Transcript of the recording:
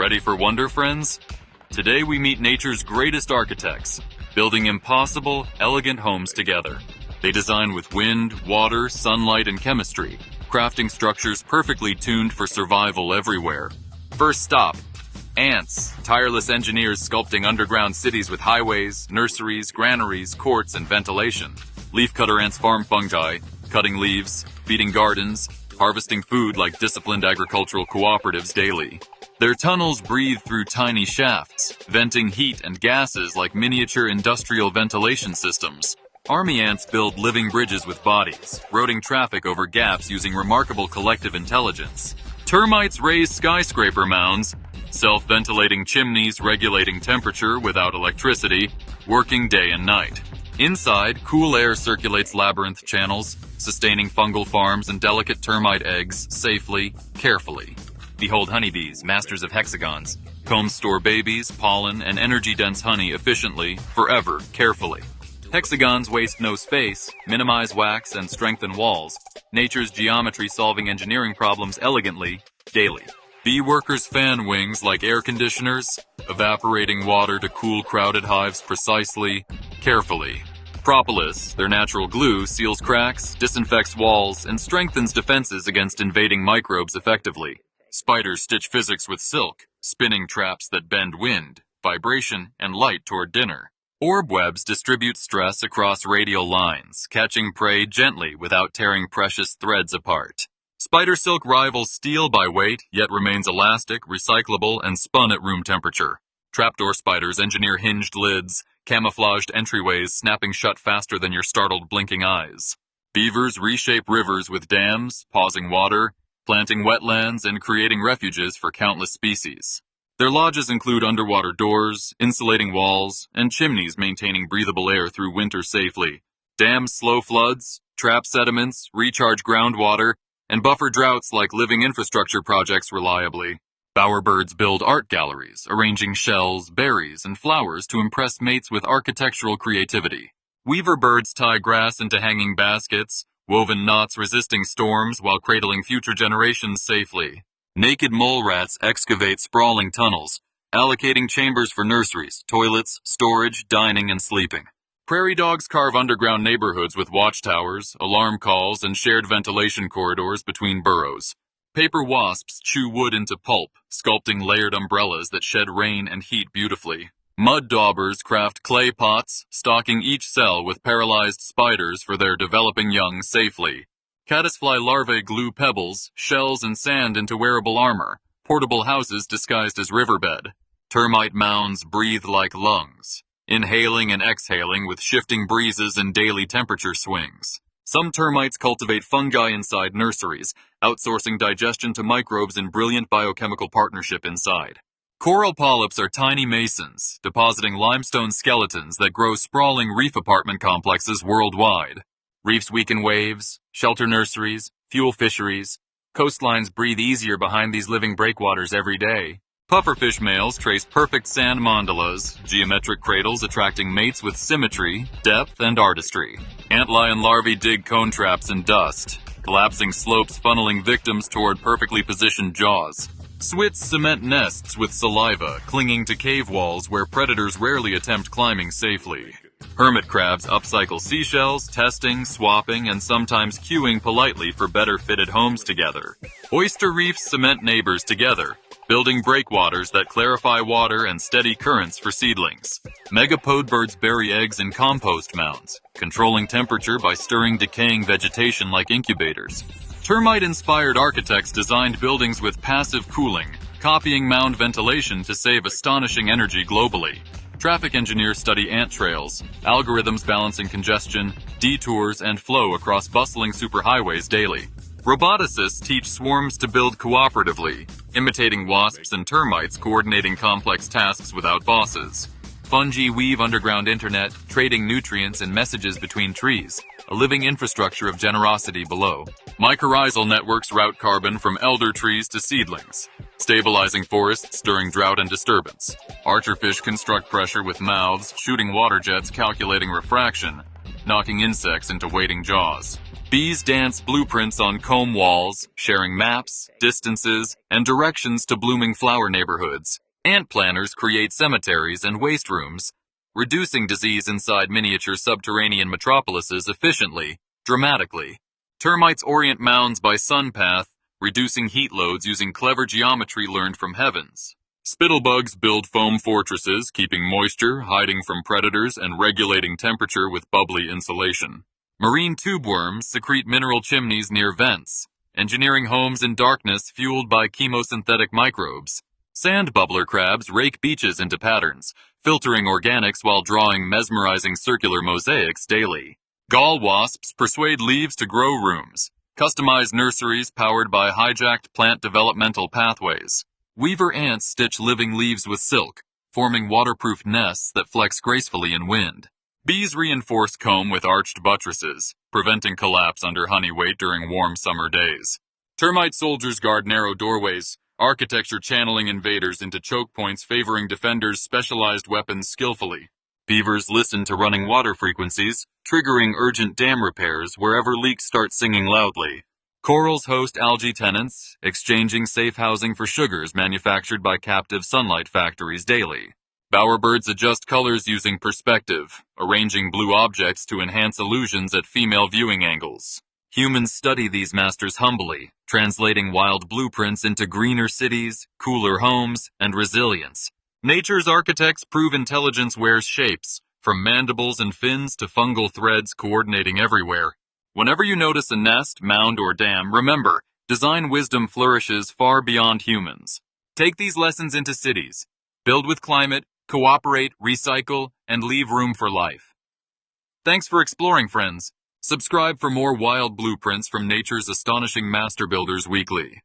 Ready for wonder, friends? Today we meet nature's greatest architects, building impossible, elegant homes together. They design with wind, water, sunlight, and chemistry, crafting structures perfectly tuned for survival everywhere. First stop, ants, tireless engineers sculpting underground cities with highways, nurseries, granaries, courts, and ventilation. Leafcutter ants farm fungi, cutting leaves, feeding gardens, harvesting food like disciplined agricultural cooperatives daily. Their tunnels breathe through tiny shafts, venting heat and gases like miniature industrial ventilation systems. Army ants build living bridges with bodies, routing traffic over gaps using remarkable collective intelligence. Termites raise skyscraper mounds, self-ventilating chimneys regulating temperature without electricity, working day and night. Inside, cool air circulates labyrinth channels, sustaining fungal farms and delicate termite eggs safely, carefully. Behold honeybees, masters of hexagons. Combs store babies, pollen, and energy-dense honey efficiently, forever, carefully. Hexagons waste no space, minimize wax, and strengthen walls. Nature's geometry solving engineering problems elegantly, daily. Bee workers fan wings like air conditioners, evaporating water to cool crowded hives precisely, carefully. Propolis, their natural glue, seals cracks, disinfects walls, and strengthens defenses against invading microbes effectively. Spiders stitch physics with silk, spinning traps that bend wind, vibration, and light toward dinner. Orb webs distribute stress across radial lines, catching prey gently without tearing precious threads apart. Spider silk rivals steel by weight, yet remains elastic, recyclable, and spun at room temperature. Trapdoor spiders engineer hinged lids, camouflaged entryways snapping shut faster than your startled blinking eyes. Beavers reshape rivers with dams, pausing water, planting wetlands, and creating refuges for countless species. Their lodges include underwater doors, insulating walls, and chimneys maintaining breathable air through winter safely. Dams slow floods, trap sediments, recharge groundwater, and buffer droughts like living infrastructure projects reliably. Bowerbirds build art galleries, arranging shells, berries, and flowers to impress mates with architectural creativity. Weaver birds tie grass into hanging baskets, woven knots resisting storms while cradling future generations safely. Naked mole rats excavate sprawling tunnels, allocating chambers for nurseries, toilets, storage, dining, and sleeping. Prairie dogs carve underground neighborhoods with watchtowers, alarm calls, and shared ventilation corridors between burrows. Paper wasps chew wood into pulp, sculpting layered umbrellas that shed rain and heat beautifully. Mud daubers craft clay pots, stocking each cell with paralyzed spiders for their developing young safely. Caddisfly larvae glue pebbles, shells, and sand into wearable armor, portable houses disguised as riverbed. Termite mounds breathe like lungs, inhaling and exhaling with shifting breezes and daily temperature swings. Some termites cultivate fungi inside nurseries, outsourcing digestion to microbes in brilliant biochemical partnership inside. Coral polyps are tiny masons, depositing limestone skeletons that grow sprawling reef apartment complexes worldwide. Reefs weaken waves, shelter nurseries, fuel fisheries. Coastlines breathe easier behind these living breakwaters every day. Pufferfish males trace perfect sand mandalas, geometric cradles attracting mates with symmetry, depth, and artistry. Antlion larvae dig cone traps in dust, collapsing slopes funneling victims toward perfectly positioned jaws. Swits cement nests with saliva, clinging to cave walls where predators rarely attempt climbing safely. Hermit crabs upcycle seashells, testing, swapping, and sometimes queuing politely for better fitted homes together. Oyster reefs cement neighbors together, building breakwaters that clarify water and steady currents for seedlings. Megapode birds bury eggs in compost mounds, controlling temperature by stirring decaying vegetation like incubators. Termite-inspired architects designed buildings with passive cooling, copying mound ventilation to save astonishing energy globally. Traffic engineers study ant trails, algorithms balancing congestion, detours, and flow across bustling superhighways daily. Roboticists teach swarms to build cooperatively, imitating wasps and termites coordinating complex tasks without bosses. Fungi weave underground internet, trading nutrients and messages between trees, a living infrastructure of generosity below. Mycorrhizal networks route carbon from elder trees to seedlings, stabilizing forests during drought and disturbance. Archerfish construct pressure with mouths, shooting water jets calculating refraction. knocking insects into waiting jaws. Bees dance blueprints on comb walls, sharing maps, distances, and directions to blooming flower neighborhoods. Ant planners create cemeteries and waste rooms, reducing disease inside miniature subterranean metropolises efficiently, dramatically. Termites orient mounds by sun path, reducing heat loads using clever geometry learned from heavens. Spittlebugs build foam fortresses, keeping moisture, hiding from predators, and regulating temperature with bubbly insulation. Marine tubeworms secrete mineral chimneys near vents, engineering homes in darkness fueled by chemosynthetic microbes. Sand bubbler crabs rake beaches into patterns, filtering organics while drawing mesmerizing circular mosaics daily. Gall wasps persuade leaves to grow rooms, customized nurseries powered by hijacked plant developmental pathways. Weaver ants stitch living leaves with silk, forming waterproof nests that flex gracefully in wind. Bees reinforce comb with arched buttresses, preventing collapse under honey weight during warm summer days. Termite soldiers guard narrow doorways, architecture channeling invaders into choke points favoring defenders' specialized weapons skillfully. Beavers listen to running water frequencies, triggering urgent dam repairs wherever leaks start singing loudly. Corals host algae tenants, exchanging safe housing for sugars manufactured by captive sunlight factories daily. Bowerbirds adjust colors using perspective, arranging blue objects to enhance illusions at female viewing angles. Humans study these masters humbly, translating wild blueprints into greener cities, cooler homes, and resilience. Nature's architects prove intelligence wears shapes, from mandibles and fins to fungal threads coordinating everywhere. Whenever you notice a nest, mound, or dam, remember, design wisdom flourishes far beyond humans. Take these lessons into cities. Build with climate, cooperate, recycle, and leave room for life. Thanks for exploring, friends. Subscribe for more wild blueprints from nature's astonishing master builders weekly.